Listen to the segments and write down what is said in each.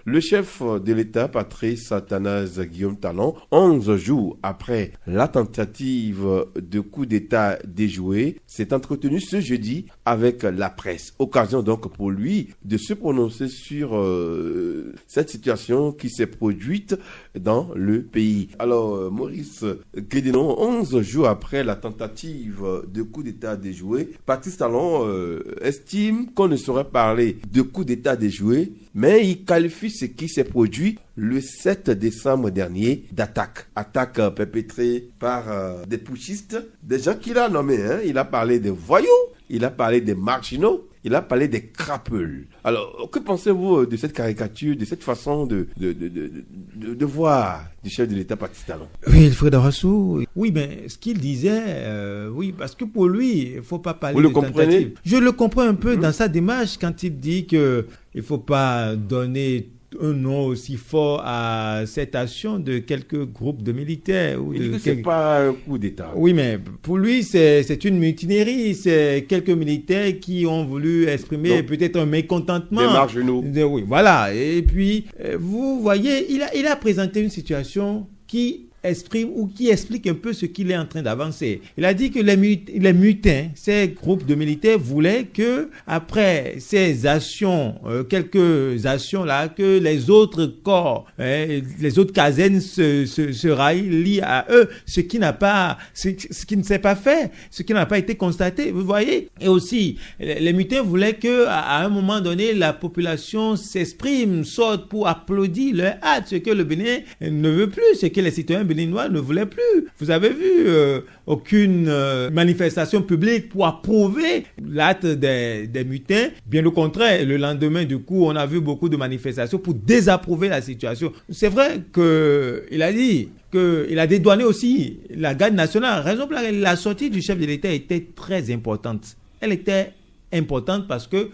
Le chef de l'État, Patrice Athanase Guillaume Talon, 11 jours après la tentative de coup d'État déjouée, s'est entretenu ce jeudi avec la presse. Occasion donc pour lui de se prononcer sur cette situation qui s'est produite dans le pays. Alors, Maurice Guédenon, 11 jours après la tentative de coup d'État déjoué, Patrice Talon estime qu'on ne saurait parler de coup d'État déjoué, mais il qualifie ce qui s'est produit le 7 décembre dernier d'attaque. Attaque perpétrée par des putschistes, des gens qu'il a nommés. Il a parlé des voyous, il a parlé des marginaux, il a parlé des crapeuls. Alors, que pensez-vous de cette caricature, de cette façon de voir du chef de l'État Patrice Talon? Oui, Frédéric Rassou. Oui, mais ce qu'il disait, oui, parce que pour lui, il ne faut pas parler de tentative. Je le comprends un peu dans sa démarche quand il dit qu'il ne faut pas donner un nom aussi fort à cette action de quelques groupes de militaires. Il dit que ce n'est pas un coup d'État. Oui, mais pour lui, c'est une mutinerie. C'est quelques militaires qui ont voulu exprimer peut-être un mécontentement. Des marginaux. Oui, voilà. Et puis, vous voyez, il a présenté une situation qui exprime ou qui explique un peu ce qu'il est en train d'avancer. Il a dit que les mutins, ces groupes de militaires voulaient que, après ces actions, quelques actions là, que les autres corps, les autres casernes se rallient à eux, ce qui ne s'est pas fait, ce qui n'a pas été constaté, vous voyez. Et aussi, les mutins voulaient que, à un moment donné, la population s'exprime, sorte pour applaudir leur acte, ce que le Bénin ne veut plus, ce que les citoyens béninois ne voulaient plus. Vous avez vu aucune manifestation publique pour approuver l'acte des mutins. Bien au contraire, le lendemain, du coup, on a vu beaucoup de manifestations pour désapprouver la situation. C'est vrai qu'il a dit qu'il a dédouané aussi la garde nationale. Raison pour laquelle la sortie du chef de l'État était très importante. Elle était importante parce que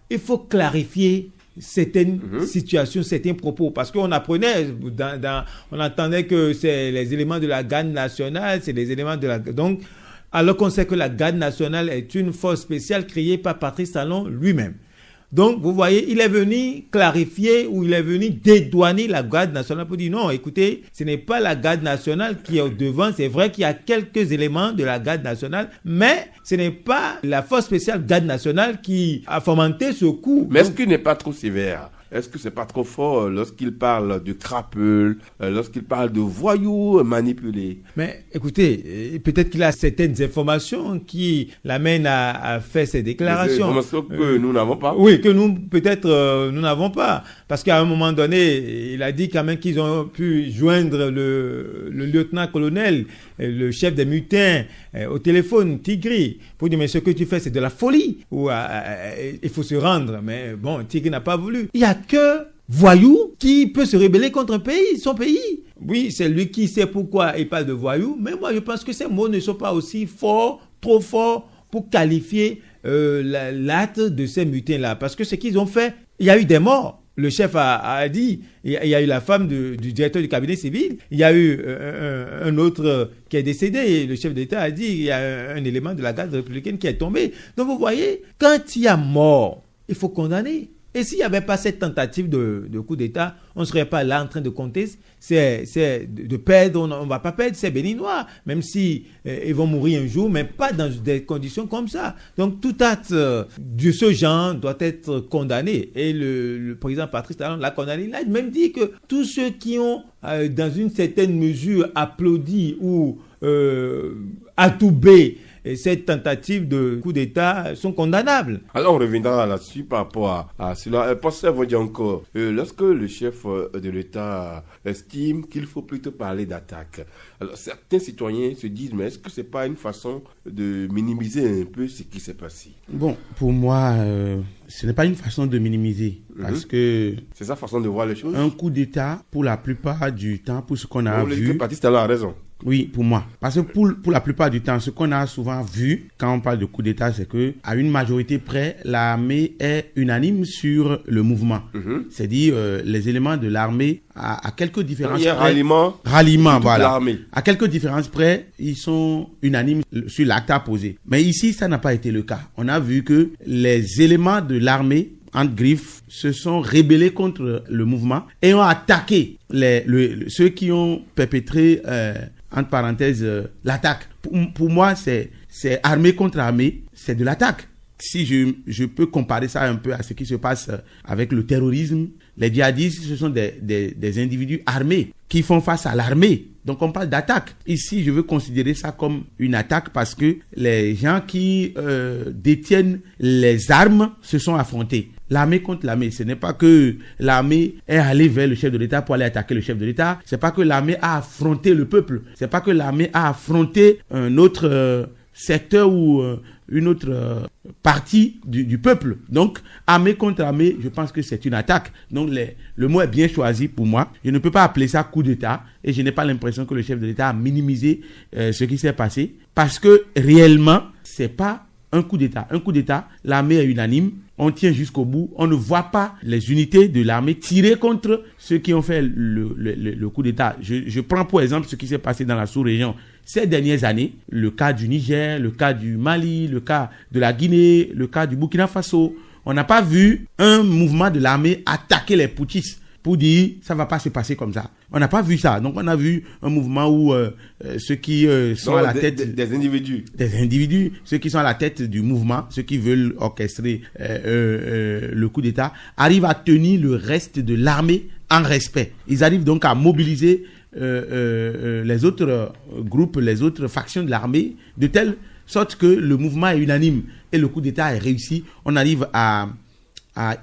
il faut clarifier certaines situations, certains propos, parce qu'on apprenait, on entendait que c'est les éléments de la garde nationale, c'est les éléments de la... Donc, alors qu'on sait que la garde nationale est une force spéciale créée par Patrice Talon lui-même. Donc, vous voyez, il est venu clarifier ou il est venu dédouaner la garde nationale pour dire non, écoutez, ce n'est pas la garde nationale qui est au devant. C'est vrai qu'il y a quelques éléments de la garde nationale, mais ce n'est pas la force spéciale garde nationale qui a fomenté ce coup. Mais est-ce qu'il n'est pas trop sévère? Est-ce que c'est pas trop fort lorsqu'il parle de crapeuls, lorsqu'il parle de voyous manipulés? Mais écoutez, peut-être qu'il a certaines informations qui l'amènent à faire ces déclarations. Des informations que nous n'avons pas. Oui, que nous, peut-être, nous n'avons pas. Parce qu'à un moment donné, il a dit quand même qu'ils ont pu joindre le lieutenant-colonel, le chef des mutins, au téléphone, Tigri, pour dire, mais ce que tu fais, c'est de la folie. Ou il faut se rendre. Mais bon, Tigri n'a pas voulu. Il y a que voyou qui peut se rebeller contre un pays, son pays. Oui, c'est lui qui sait pourquoi il parle de voyou, mais moi je pense que ces mots ne sont pas aussi forts, trop forts pour qualifier l'acte de ces mutins-là. Parce que ce qu'ils ont fait, il y a eu des morts. Le chef a dit, il y a eu la femme du directeur du cabinet civil, il y a eu un autre qui est décédé, et le chef d'État a dit, il y a un élément de la garde républicaine qui est tombé. Donc vous voyez, quand il y a mort, il faut condamner. Et s'il n'y avait pas cette tentative de coup d'État, on ne serait pas là en train de compter. C'est de perdre, on ne va pas perdre ces Béninois, même si ils vont mourir un jour, mais pas dans des conditions comme ça. Donc tout acte de ce genre doit être condamné. Et le président Patrice Talon l'a condamné. Il a même dit que tous ceux qui ont, dans une certaine mesure, applaudi ou atoubé cette tentative de coup d'État sont condamnables. Alors on reviendra là-dessus par rapport à cela. Pensez-vous dire encore, lorsque le chef de l'État estime qu'il faut plutôt parler d'attaque, alors certains citoyens se disent, mais est-ce que ce n'est pas une façon de minimiser un peu ce qui s'est passé? Bon, pour moi, ce n'est pas une façon de minimiser, parce que... C'est sa façon de voir les choses. Un coup d'État, pour la plupart du temps, pour ce qu'on a vu... Patrice Talon a raison. Oui, pour moi. Parce que pour la plupart du temps, ce qu'on a souvent vu quand on parle de coup d'État, c'est que à une majorité près, l'armée est unanime sur le mouvement. C'est-à-dire les éléments de l'armée à quelques différences près. Ralliement, voilà. À quelques différences près, ils sont unanimes sur l'acte à poser. Mais ici, ça n'a pas été le cas. On a vu que les éléments de l'armée, entre griffes, se sont rébellés contre le mouvement et ont attaqué ceux qui ont perpétré, entre parenthèses, l'attaque. Pour moi, c'est armée contre armée, c'est de l'attaque. Si je peux comparer ça un peu à ce qui se passe avec le terrorisme, les djihadistes, ce sont des individus armés qui font face à l'armée. Donc on parle d'attaque. Ici, je veux considérer ça comme une attaque parce que les gens qui détiennent les armes se sont affrontés. L'armée contre l'armée. Ce n'est pas que l'armée est allée vers le chef de l'État pour aller attaquer le chef de l'État. C'est pas que l'armée a affronté le peuple. C'est pas que l'armée a affronté un autre secteur ou une autre partie du peuple. Donc, armée contre armée, je pense que c'est une attaque. Donc, le mot est bien choisi pour moi. Je ne peux pas appeler ça coup d'État et je n'ai pas l'impression que le chef de l'État a minimisé ce qui s'est passé parce que réellement, c'est pas un coup d'État. Un coup d'État, l'armée est unanime, on tient jusqu'au bout, on ne voit pas les unités de l'armée tirer contre ceux qui ont fait le coup d'État. Je prends pour exemple ce qui s'est passé dans la sous-région ces dernières années, le cas du Niger, le cas du Mali, le cas de la Guinée, le cas du Burkina Faso. On n'a pas vu un mouvement de l'armée attaquer les putschistes pour dire ça va pas se passer comme ça. On n'a pas vu ça. Donc on a vu un mouvement où ceux qui sont à la tête des individus, ceux qui sont à la tête du mouvement, ceux qui veulent orchestrer le coup d'État, arrivent à tenir le reste de l'armée en respect. Ils arrivent donc à mobiliser les autres groupes, les autres factions de l'armée, de telle sorte que le mouvement est unanime et le coup d'État est réussi. On arrive à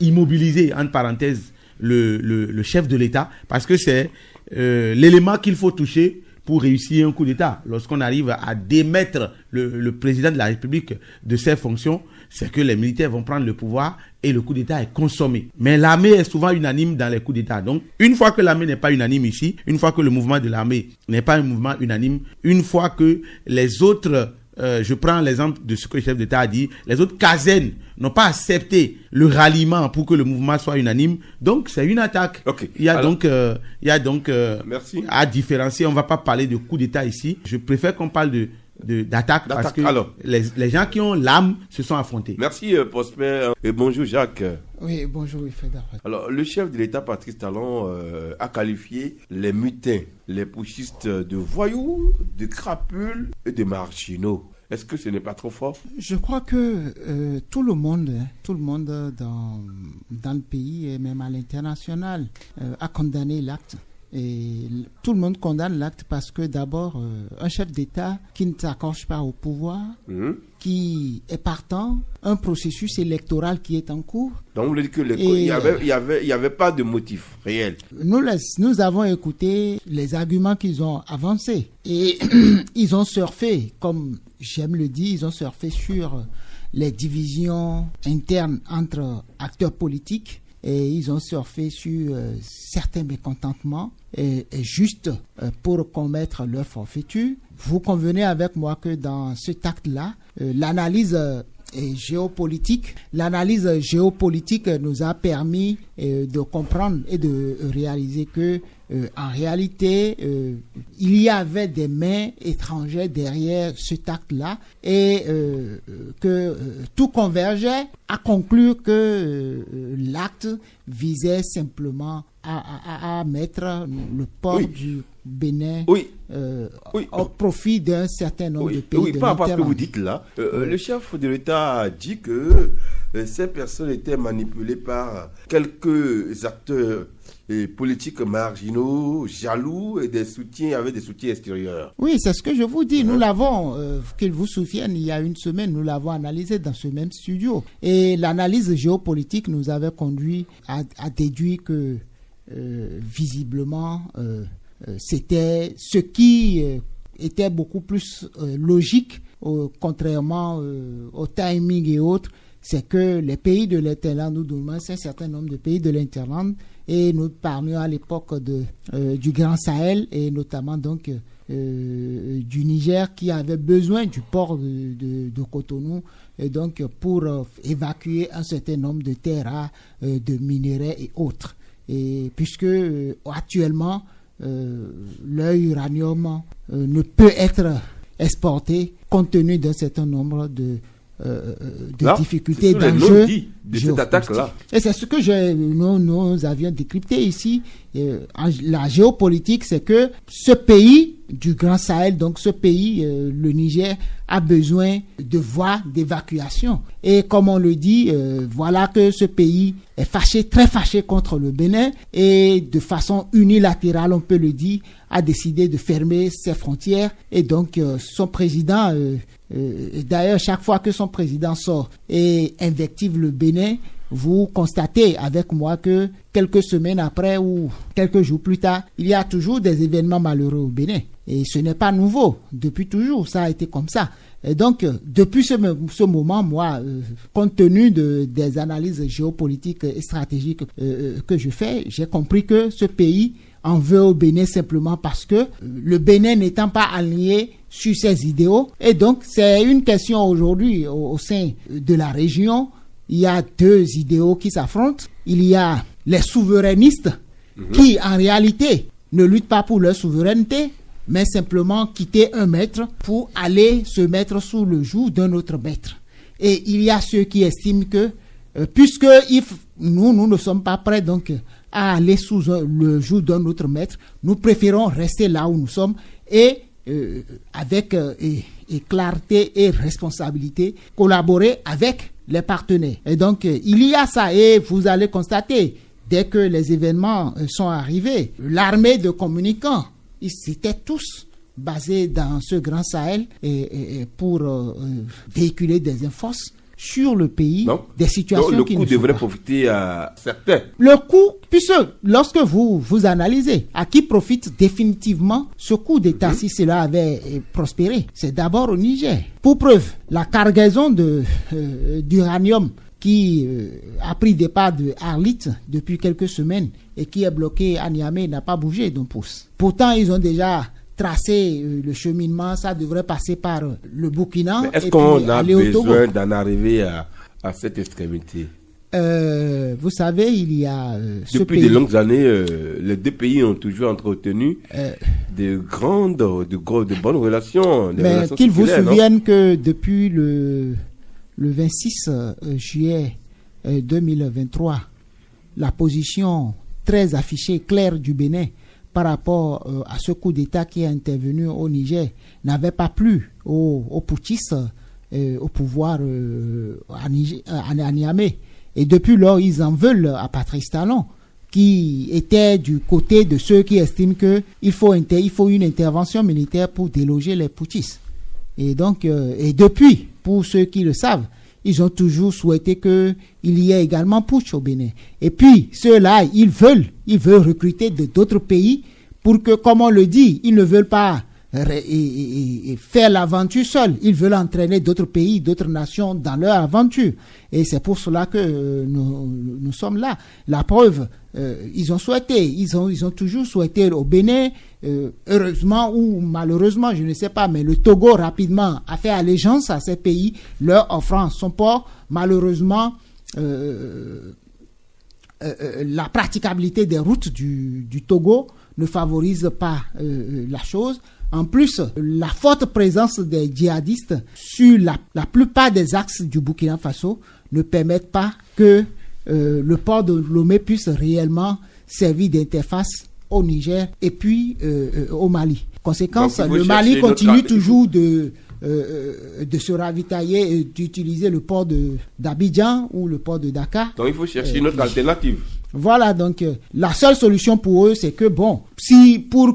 immobiliser, entre parenthèses, le chef de l'État, parce que c'est l'élément qu'il faut toucher pour réussir un coup d'État. Lorsqu'on arrive à démettre le président de la République de ses fonctions, c'est que les militaires vont prendre le pouvoir et le coup d'État est consommé. Mais l'armée est souvent unanime dans les coups d'État. Donc, une fois que l'armée n'est pas unanime ici, une fois que le mouvement de l'armée n'est pas un mouvement unanime, une fois que les autres, je prends l'exemple de ce que le chef d'État a dit, les autres casernes n'ont pas accepté le ralliement pour que le mouvement soit unanime, donc c'est une attaque. Okay. Il y a donc merci. À différencier. On ne va pas parler de coup d'État ici. Je préfère qu'on parle d'attaque parce que les gens qui ont l'âme se sont affrontés. Merci Prosper et bonjour Jacques. Oui, bonjour Ifeda. Alors le chef de l'État Patrice Talon a qualifié les mutins, les putschistes de voyous, de crapules et de marginaux. Est-ce que ce n'est pas trop fort? Je crois que tout le monde dans le pays et même à l'international a condamné l'acte. Et tout le monde condamne l'acte parce que d'abord, un chef d'État qui ne s'accroche pas au pouvoir, qui est partant, un processus électoral qui est en cours. Donc vous dites que il y avait pas de motif réel. Nous avons écouté les arguments qu'ils ont avancés et ils ont surfé, comme j'aime le dire, ils ont surfé sur les divisions internes entre acteurs politiques. Et ils ont surfé sur certains mécontentements et juste pour commettre leur forfaiture. Vous convenez avec moi que dans cet acte-là, l'analyse géopolitique nous a permis de comprendre et de réaliser que en réalité, il y avait des mains étrangères derrière cet acte-là et que tout convergeait à conclure que l'acte visait simplement à mettre le port du Bénin au profit d'un certain nombre de pays. Oui, par rapport à ce que vous dites là, le chef de l'État a dit que ces personnes étaient manipulées par quelques acteurs politiques marginaux, jaloux et avec des soutiens extérieurs. Oui, c'est ce que je vous dis. Nous l'avons, qu'il vous souvienne, il y a une semaine, nous l'avons analysé dans ce même studio. Et l'analyse géopolitique nous avait conduit à déduire que visiblement, c'était ce qui était beaucoup plus logique, contrairement au timing et autres. C'est que les pays de l'Interland, nous donnons un certain nombre de pays de l'Interland, et nous parlions à l'époque du Grand Sahel, et notamment donc du Niger, qui avait besoin du port de Cotonou, et donc pour évacuer un certain nombre de terres rares, de minerais et autres. Et puisque actuellement leur uranium ne peut être exporté compte tenu d'un certain nombre difficultés, c'est d'enjeux de cette attaque-là. Et c'est ce que nous avions décrypté ici. La géopolitique, c'est que ce pays du Grand Sahel, donc ce pays, le Niger, a besoin de voies d'évacuation. Et comme on le dit, voilà que ce pays est fâché, très fâché contre le Bénin et de façon unilatérale, on peut le dire, a décidé de fermer ses frontières. Et donc, son président... d'ailleurs, chaque fois que son président sort et invective le Bénin, vous constatez avec moi que quelques semaines après ou quelques jours plus tard, il y a toujours des événements malheureux au Bénin. Et ce n'est pas nouveau. Depuis toujours, ça a été comme ça. Et donc, depuis ce moment, moi, compte tenu des analyses géopolitiques et stratégiques que je fais, j'ai compris que ce pays en veut au Bénin simplement parce que le Bénin n'étant pas aligné sur ses idéaux. Et donc, c'est une question aujourd'hui au sein de la région. Il y a deux idéaux qui s'affrontent. Il y a les souverainistes qui, en réalité, ne luttent pas pour leur souveraineté, mais simplement quitter un maître pour aller se mettre sous le joug d'un autre maître. Et il y a ceux qui estiment que, puisque nous ne sommes pas prêts donc à aller sous le joug d'un autre maître, nous préférons rester là où nous sommes et avec clarté et responsabilité, collaborer avec les partenaires. Et donc, il y a ça et vous allez constater, dès que les événements sont arrivés, l'armée de communicants, ils étaient tous basés dans ce Grand Sahel et pour véhiculer des infos sur le pays, des situations donc, qui le coup devrait profiter à certains. Le coup, puisque lorsque vous analysez à qui profite définitivement ce coup d'État si cela avait prospéré, c'est d'abord au Niger. Pour preuve, la cargaison d'uranium qui a pris départ de Arlit depuis quelques semaines et qui est bloqué à Niamey n'a pas bougé d'un pouce. Pourtant, ils ont déjà tracé le cheminement, ça devrait passer par le Burkina. Mais est-ce qu'on a besoin d'en arriver à cette extrémité? Vous savez, il y a depuis de longues années, les deux pays ont toujours entretenu de bonnes relations. Mais qu'ils vous souviennent que depuis le 26 juillet 2023, la position très affichée, claire du Bénin par rapport à ce coup d'État qui est intervenu au Niger n'avait pas plu aux putschistes au pouvoir à Niamey. Et depuis lors, ils en veulent à Patrice Talon, qui était du côté de ceux qui estiment qu'il faut une intervention militaire pour déloger les putschistes. Et donc, et depuis, pour ceux qui le savent, ils ont toujours souhaité qu'il y ait également putsch au Bénin. Et puis, ceux-là, ils veulent recruter d'autres pays pour que, comme on le dit, ils ne veulent pas faire l'aventure seuls. Ils veulent entraîner d'autres pays, d'autres nations dans leur aventure. Et c'est pour cela que nous sommes là. La preuve, ils ont toujours souhaité au Bénin, heureusement ou malheureusement, je ne sais pas, mais le Togo rapidement a fait allégeance à ces pays, leur offrant son port. Malheureusement, la praticabilité des routes du Togo ne favorise pas la chose. En plus, la forte présence des djihadistes sur la plupart des axes du Burkina Faso ne permettent pas que le port de Lomé puisse réellement servir d'interface au Niger et puis au Mali. Conséquence, le Mali continue toujours de se ravitailler et d'utiliser le port d'Abidjan ou le port de Dakar. Donc il faut chercher une autre alternative. Voilà, donc la seule solution pour eux, c'est que pour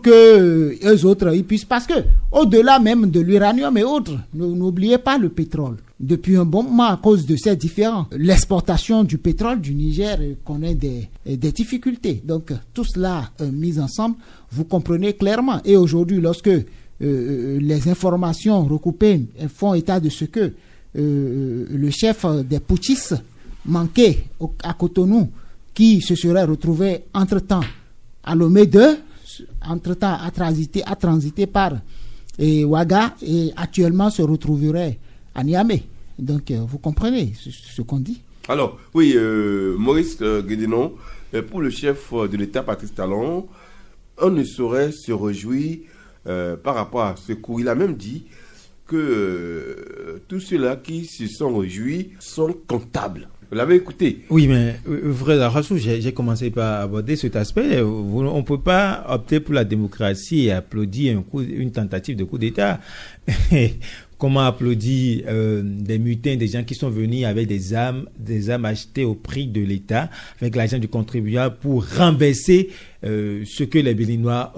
que eux autres, ils puissent, parce que au-delà même de l'uranium et autres, n'oubliez pas le pétrole. Depuis un bon moment, à cause de ces différends, l'exportation du pétrole du Niger connaît des difficultés. Donc tout cela mis ensemble, vous comprenez clairement. Et aujourd'hui, lorsque les informations recoupées font état de ce que le chef des putschistes manquait à Cotonou, qui se serait retrouvé entre-temps à Lomé 2, entre-temps à transiter par Ouaga et actuellement se retrouverait à Niamey. Donc vous comprenez ce qu'on dit. Alors, oui, Maurice Guédinon, pour le chef de l'État, Patrice Talon, on ne saurait se réjouir par rapport à ce coup. Il a même dit que tous ceux-là qui se sont réjouis sont comptables. Vous l'avez écouté? Oui, mais frère Rassou, j'ai commencé par aborder cet aspect. On ne peut pas opter pour la démocratie et applaudir une tentative de coup d'État. Comment applaudir des mutins, des gens qui sont venus avec des armes achetées au prix de l'État, avec l'argent du contribuable pour renverser ce que les Béninois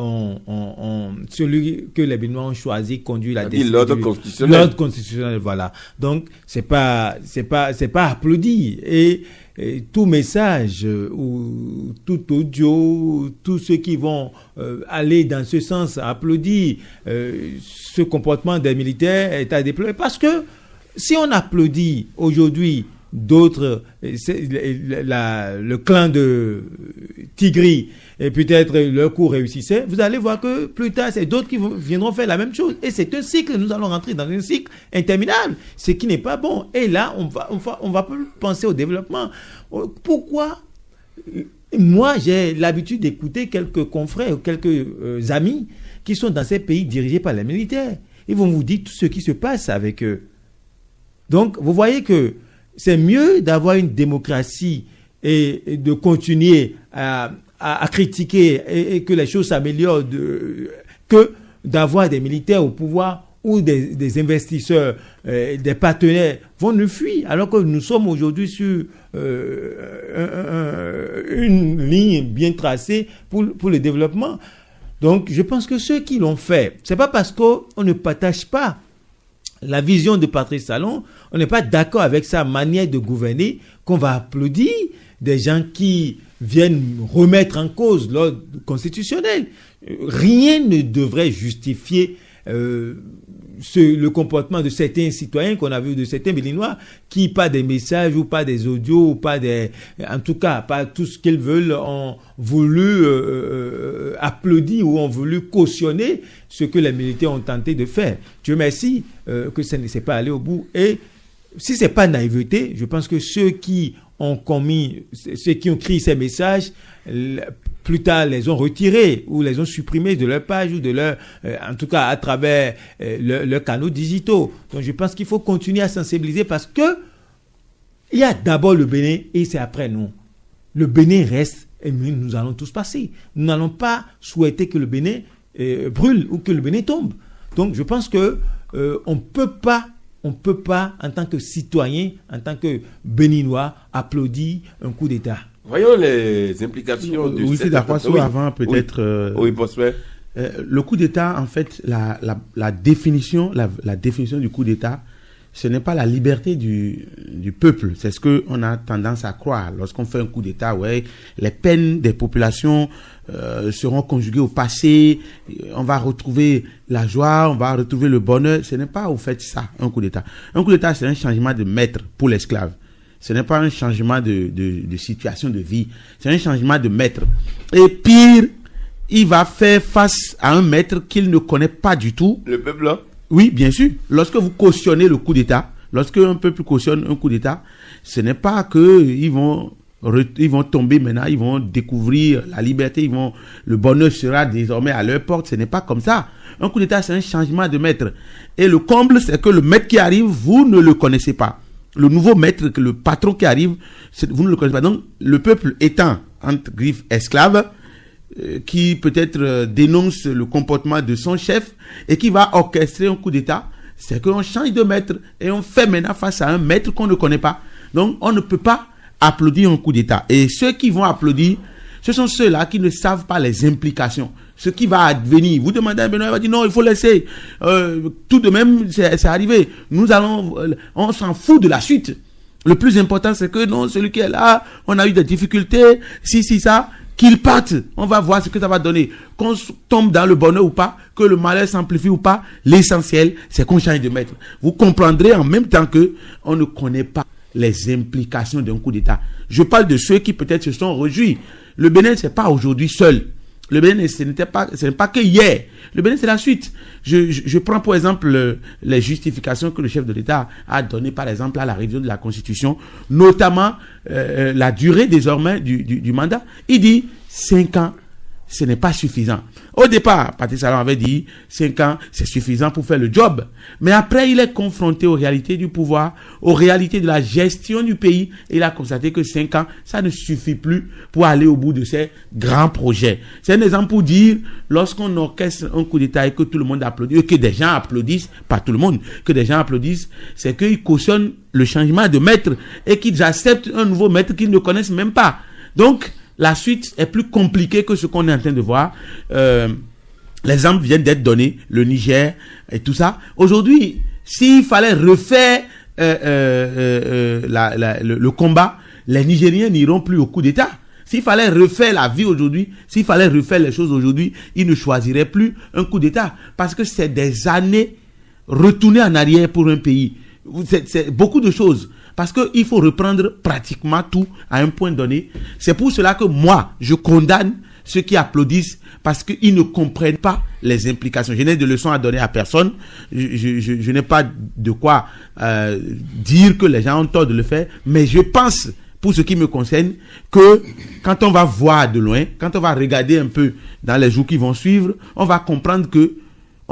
celui que les Béninois ont choisi conduire la décision. L'ordre constitutionnel. L'ordre constitutionnel, voilà. Donc c'est pas applaudi. Et tout message ou tout audio, tous ceux qui vont aller dans ce sens applaudir ce comportement des militaires est à déplorer, parce que si on applaudit aujourd'hui d'autres, le clan de Tigri, et peut-être leur coup réussissait, vous allez voir que plus tard, c'est d'autres qui viendront faire la même chose. Et c'est un cycle, nous allons rentrer dans un cycle interminable, ce qui n'est pas bon. Et là, on va penser au développement. Pourquoi? Moi, j'ai l'habitude d'écouter quelques confrères ou quelques amis qui sont dans ces pays dirigés par les militaires. Ils vont vous dire tout ce qui se passe avec eux. Donc, vous voyez que c'est mieux d'avoir une démocratie et de continuer à critiquer et que les choses s'améliorent que d'avoir des militaires au pouvoir ou des investisseurs, des partenaires vont nous fuir, alors que nous sommes aujourd'hui sur une ligne bien tracée pour le développement. Donc, je pense que ceux qui l'ont fait, c'est pas parce qu'on ne partage pas la vision de Patrice Talon, on n'est pas d'accord avec sa manière de gouverner, qu'on va applaudir des gens qui viennent remettre en cause l'ordre constitutionnel. Rien ne devrait justifier le comportement de certains citoyens qu'on a vu, de certains Béninois, qui, par des messages ou par des audios, ou en tout cas, pas tout ce qu'ils veulent, ont voulu applaudir ou ont voulu cautionner ce que les militaires ont tenté de faire. Dieu merci que ça ne s'est pas allé au bout. Et si c'est pas naïveté, je pense que ceux qui ont créé ces messages, plus tard les ont retirés ou les ont supprimés de leur page ou de leur, en tout cas à travers leurs canaux digitaux. Donc je pense qu'il faut continuer à sensibiliser, parce que il y a d'abord le Bénin et c'est après nous. Le Bénin reste et nous allons tous passer. Nous n'allons pas souhaiter que le Bénin brûle ou que le Bénin tombe. Donc je pense que on peut pas, en tant que citoyen, en tant que Béninois, applaudir un coup d'État. Voyons les implications de oui, c'est d'accord. Avant, peut-être. Oui, Bossuet. Le coup d'État, en fait, la définition du coup d'État, ce n'est pas la liberté du peuple. C'est ce qu'on a tendance à croire. Lorsqu'on fait un coup d'État, ouais, les peines des populations seront conjuguées au passé. On va retrouver la joie, on va retrouver le bonheur. Ce n'est pas au fait ça, un coup d'État. Un coup d'État, c'est un changement de maître pour l'esclave. Ce n'est pas un changement de situation de vie. C'est un changement de maître. Et pire, il va faire face à un maître qu'il ne connaît pas du tout. Le peuple là? Oui, bien sûr. Lorsque vous cautionnez le coup d'État, lorsque un peuple cautionne un coup d'État, ce n'est pas que ils vont tomber maintenant, ils vont découvrir la liberté, le bonheur sera désormais à leur porte. Ce n'est pas comme ça. Un coup d'État, c'est un changement de maître. Et le comble, c'est que le maître qui arrive, vous ne le connaissez pas. Le nouveau maître, le patron qui arrive, vous ne le connaissez pas. Donc, le peuple étant, entre griffes, esclave, qui peut-être dénonce le comportement de son chef et qui va orchestrer un coup d'État, c'est qu'on change de maître et on fait maintenant face à un maître qu'on ne connaît pas. Donc, on ne peut pas applaudir un coup d'État. Et ceux qui vont applaudir, ce sont ceux-là qui ne savent pas les implications. Ce qui va advenir. Vous demandez à Benoît, il va dire non, il faut laisser. Tout de même, c'est arrivé. On s'en fout de la suite. Le plus important, c'est que non, celui qui est là, on a eu des difficultés, ça, qu'il parte. On va voir ce que ça va donner. Qu'on tombe dans le bonheur ou pas, que le malheur s'amplifie ou pas, l'essentiel, c'est qu'on change de maître. Vous comprendrez en même temps que on ne connaît pas les implications d'un coup d'État. Je parle de ceux qui peut-être se sont réjouis. Le Bénin, c'est pas aujourd'hui seul. Le Bénin, ce n'est pas que hier. Le Bénin, c'est la suite. Je prends pour exemple les justifications que le chef de l'État a données, par exemple, à la révision de la Constitution, notamment la durée désormais du mandat. Il dit 5 ans. ce n'est pas suffisant. Au départ, Patrice Talon avait dit 5 ans, c'est suffisant pour faire le job. Mais après, il est confronté aux réalités du pouvoir, aux réalités de la gestion du pays. Et il a constaté que 5 ans, ça ne suffit plus pour aller au bout de ces grands projets. C'est un exemple pour dire, lorsqu'on orchestre un coup d'État et que tout le monde applaudit, que des gens applaudissent, pas tout le monde, que des gens applaudissent, c'est qu'ils cautionnent le changement de maître et qu'ils acceptent un nouveau maître qu'ils ne connaissent même pas. Donc, la suite est plus compliquée que ce qu'on est en train de voir. Les exemples viennent d'être donnés, le Niger et tout ça. Aujourd'hui, s'il fallait refaire le combat, les Nigériens n'iront plus au coup d'État. S'il fallait refaire la vie aujourd'hui, s'il fallait refaire les choses aujourd'hui, ils ne choisiraient plus un coup d'État. Parce que c'est des années retournées en arrière pour un pays. C'est beaucoup de choses. Parce qu'il faut reprendre pratiquement tout à un point donné. C'est pour cela que moi, je condamne ceux qui applaudissent parce qu'ils ne comprennent pas les implications. Je n'ai de leçons à donner à personne. Je n'ai pas de quoi dire que les gens ont tort de le faire. Mais je pense, pour ce qui me concerne, que quand on va voir de loin, quand on va regarder un peu dans les jours qui vont suivre, on va comprendre que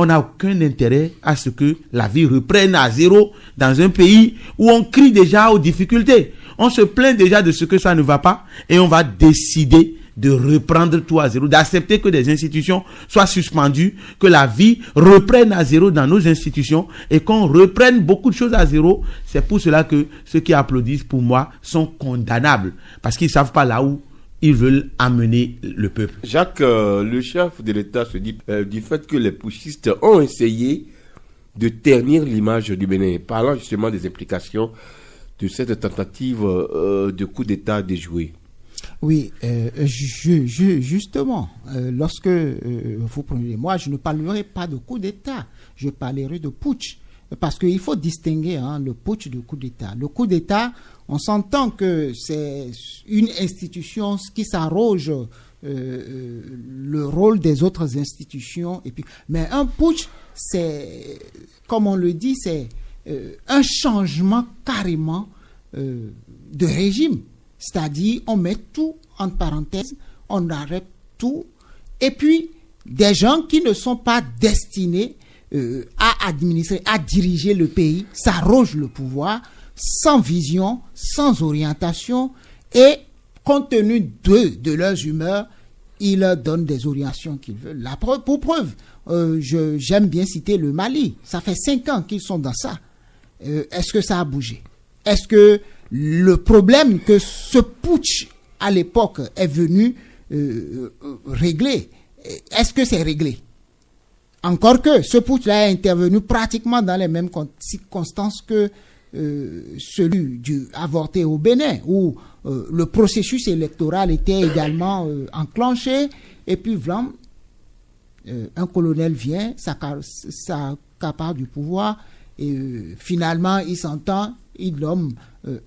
on n'a aucun intérêt à ce que la vie reprenne à zéro dans un pays où on crie déjà aux difficultés. On se plaint déjà de ce que ça ne va pas et on va décider de reprendre tout à zéro, d'accepter que des institutions soient suspendues, que la vie reprenne à zéro dans nos institutions et qu'on reprenne beaucoup de choses à zéro. C'est pour cela que ceux qui applaudissent, pour moi, sont condamnables parce qu'ils ne savent pas là où ils veulent amener le peuple. Jacques, le chef de l'État se dit du fait que les putschistes ont essayé de ternir l'image du Bénin, parlant justement des implications de cette tentative de coup d'État déjoué. Oui, justement, lorsque vous prenez, moi je ne parlerai pas de coup d'État, je parlerai de putsch. Parce qu'il faut distinguer le putsch du coup d'État. Le coup d'État, on s'entend que c'est une institution qui s'arroge le rôle des autres institutions. Mais un putsch, c'est, comme on le dit, c'est un changement carrément de régime. C'est-à-dire, on met tout entre parenthèses, on arrête tout, et puis des gens qui ne sont pas destinés à administrer, à diriger le pays, s'arrogent le pouvoir, sans vision, sans orientation, et compte tenu de leurs humeurs, ils leur donnent des orientations qu'ils veulent. Pour preuve, j'aime bien citer le Mali. Ça fait 5 ans qu'ils sont dans ça. Est-ce que ça a bougé? Est-ce que le problème que ce putsch à l'époque est venu régler, est-ce que c'est réglé? Encore que ce putsch-là est intervenu pratiquement dans les mêmes circonstances que celui du avorté au Bénin, où le processus électoral était également enclenché, et puis vraiment, un colonel vient, s'accapare du pouvoir, et finalement il s'entend, il nomme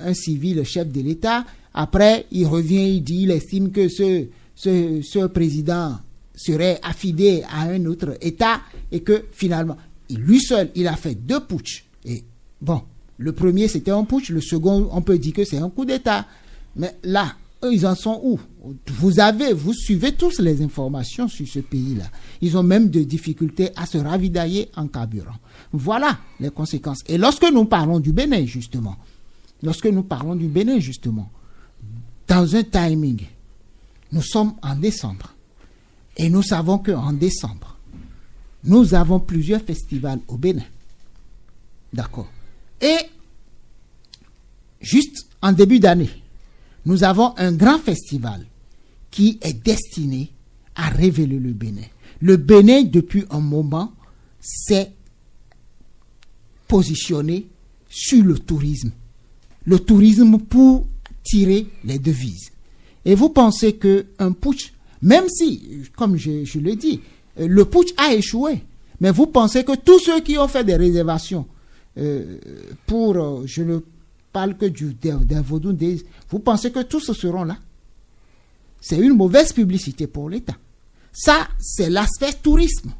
un civil chef de l'État. Après il revient, il dit, il estime que ce président serait affidé à un autre État, et que finalement, lui seul, il a fait 2 putschs. Et bon, le premier c'était un putsch, le second, on peut dire que c'est un coup d'État. Mais là, eux, ils en sont où? Vous suivez tous les informations sur ce pays-là. Ils ont même des difficultés à se ravitailler en carburant. Voilà les conséquences. Et lorsque nous parlons du Bénin, justement, dans un timing, nous sommes en décembre. Et nous savons qu'en décembre, nous avons plusieurs festivals au Bénin. D'accord. Et juste en début d'année, nous avons un grand festival qui est destiné à révéler le Bénin. Le Bénin, depuis un moment, s'est positionné sur le tourisme. Le tourisme pour tirer les devises. Et vous pensez qu'un putsch, même si, comme je le dis, le putsch a échoué, mais vous pensez que tous ceux qui ont fait des réservations pour, je ne parle que d'un Vaudou, vous pensez que tous seront là? C'est une mauvaise publicité pour l'État. Ça, c'est l'aspect tourisme.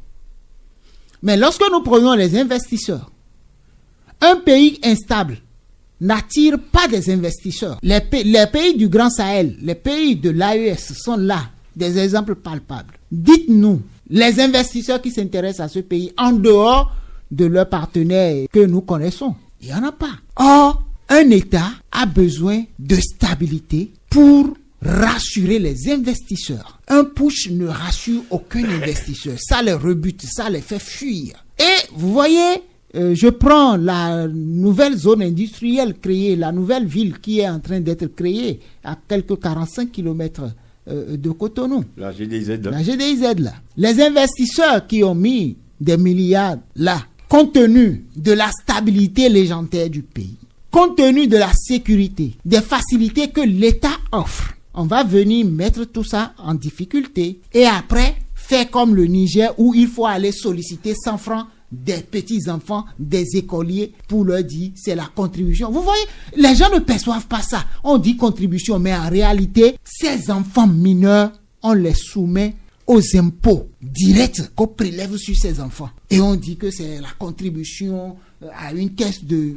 Mais lorsque nous prenons les investisseurs, un pays instable n'attire pas des investisseurs. Les pays du Grand Sahel, les pays de l'AES sont là des exemples palpables. Dites-nous, les investisseurs qui s'intéressent à ce pays, en dehors de leurs partenaires que nous connaissons, il n'y en a pas. Or, un État a besoin de stabilité pour rassurer les investisseurs. Un putsch ne rassure aucun investisseur. Ça les rebute, ça les fait fuir. Et vous voyez, je prends la nouvelle zone industrielle créée, la nouvelle ville qui est en train d'être créée à quelques 45 km de Cotonou. La GDIZ. La GDIZ là. Les investisseurs qui ont mis des milliards là, compte tenu de la stabilité légendaire du pays, compte tenu de la sécurité, des facilités que l'État offre, on va venir mettre tout ça en difficulté et après faire comme le Niger où il faut aller solliciter 100 francs des petits-enfants, des écoliers pour leur dire c'est la contribution. Vous voyez, les gens ne perçoivent pas ça. On dit contribution, mais en réalité, ces enfants mineurs, on les soumet aux impôts directs qu'on prélève sur ces enfants. Et on dit que c'est la contribution à une caisse de...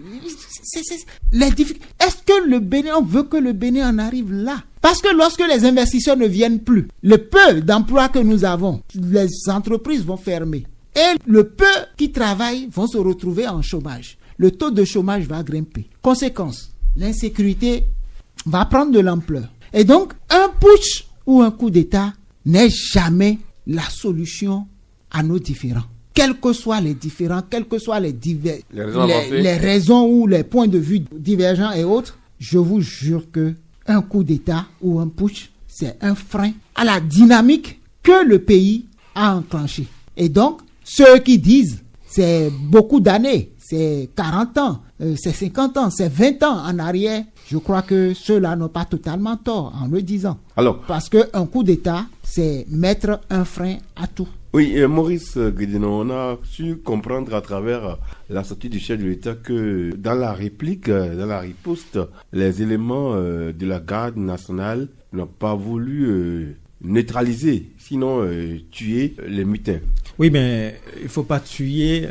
Est-ce que le Bénin, on veut que le Bénin en arrive là? Parce que lorsque les investisseurs ne viennent plus, le peu d'emplois que nous avons, les entreprises vont fermer. Et le peu qui travaillent vont se retrouver en chômage. Le taux de chômage va grimper. Conséquence, l'insécurité va prendre de l'ampleur. Et donc, un putsch ou un coup d'État n'est jamais la solution à nos différends. Quels que soient les différends, quelles que soient les raisons ou les points de vue divergents et autres, je vous jure que un coup d'État ou un putsch, c'est un frein à la dynamique que le pays a enclenchée. Et donc, ceux qui disent c'est beaucoup d'années, c'est 40 ans, c'est 50 ans, c'est 20 ans en arrière, je crois que ceux-là n'ont pas totalement tort en le disant. Alors, parce qu'un coup d'État, c'est mettre un frein à tout. Oui, Maurice Guédino, on a su comprendre à travers la sortie du chef de l'État que dans la réplique, dans la riposte, les éléments de la garde nationale n'ont pas voulu neutraliser, sinon tuer les mutins. Oui, mais il ne faut pas tuer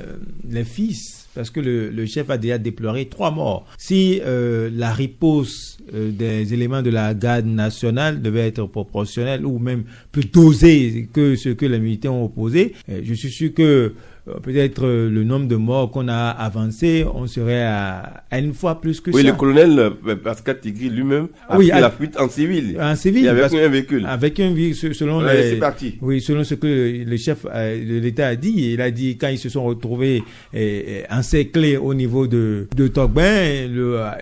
les fils, parce que le chef a déjà déploré 3 morts. Si la riposte des éléments de la garde nationale devait être proportionnelle ou même plus dosée que ce que les militaires ont opposé, je suis sûr que peut-être le nombre de morts qu'on a avancé, on serait à une fois plus que ça. Oui, le colonel Pascal Tigri lui-même a pris la fuite en civil. En civil, et avec un véhicule. Avec un véhicule, selon c'est parti. Oui, selon ce que le chef de l'État a dit. Il a dit quand ils se sont retrouvés encerclés au niveau de Togben,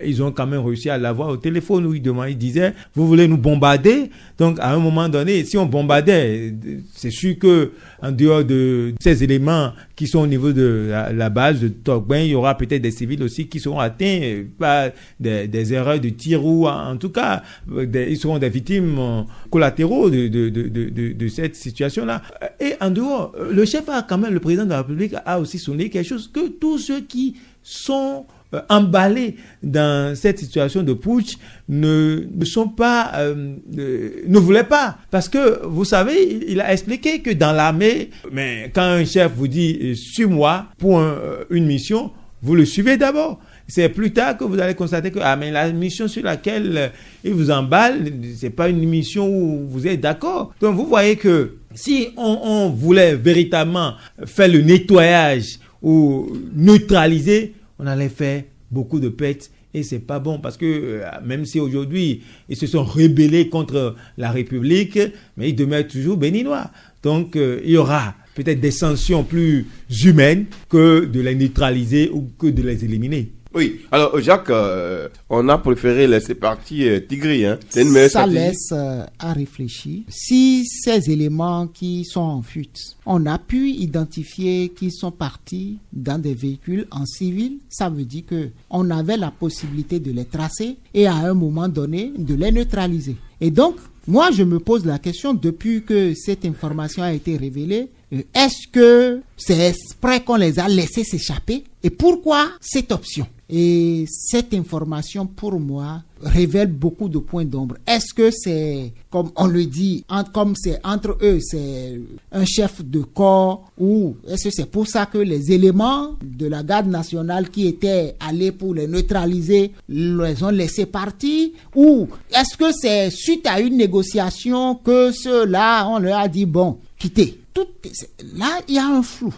ils ont quand même réussi à l'avoir au téléphone où il disait vous voulez nous bombarder. Donc à un moment donné, si on bombardait, c'est sûr que en dehors de ces éléments qui sont au niveau de la base de Togben, il y aura peut-être des civils aussi qui seront atteints par des erreurs de tir ou en tout cas ils seront des victimes collatéraux de cette situation-là. Et en dehors, le chef a quand même, le président de la République a aussi sonné quelque chose, que tous ceux qui sont emballés dans cette situation de putsch ne sont pas ne voulaient pas, parce que vous savez, il a expliqué que dans l'armée, mais quand un chef vous dit suis-moi pour une mission, vous le suivez d'abord. C'est plus tard que vous allez constater que mais la mission sur laquelle il vous emballe, c'est pas une mission où vous êtes d'accord. Donc vous voyez que si on voulait véritablement faire le nettoyage ou neutraliser, on allait faire beaucoup de pertes et c'est pas bon, parce que même si aujourd'hui ils se sont rebellés contre la République, mais ils demeurent toujours béninois. Donc il y aura peut-être des sanctions plus humaines que de les neutraliser ou que de les éliminer. Oui, alors Jacques, on a préféré laisser partir Tigri, hein. C'est une meilleure stratégie. Laisse à réfléchir. Si ces éléments qui sont en fuite, on a pu identifier qu'ils sont partis dans des véhicules en civil, ça veut dire que on avait la possibilité de les tracer et à un moment donné de les neutraliser. Et donc, moi je me pose la question, depuis que cette information a été révélée, est-ce que c'est exprès qu'on les a laissés s'échapper? Et pourquoi cette option? Et cette information, pour moi, révèle beaucoup de points d'ombre. Est-ce que c'est, comme on le dit, comme c'est entre eux, c'est un chef de corps, ou est-ce que c'est pour ça que les éléments de la garde nationale qui étaient allés pour les neutraliser les ont laissés partir, ou est-ce que c'est suite à une négociation que ceux-là, on leur a dit, bon, quittez. Là, il y a un flou.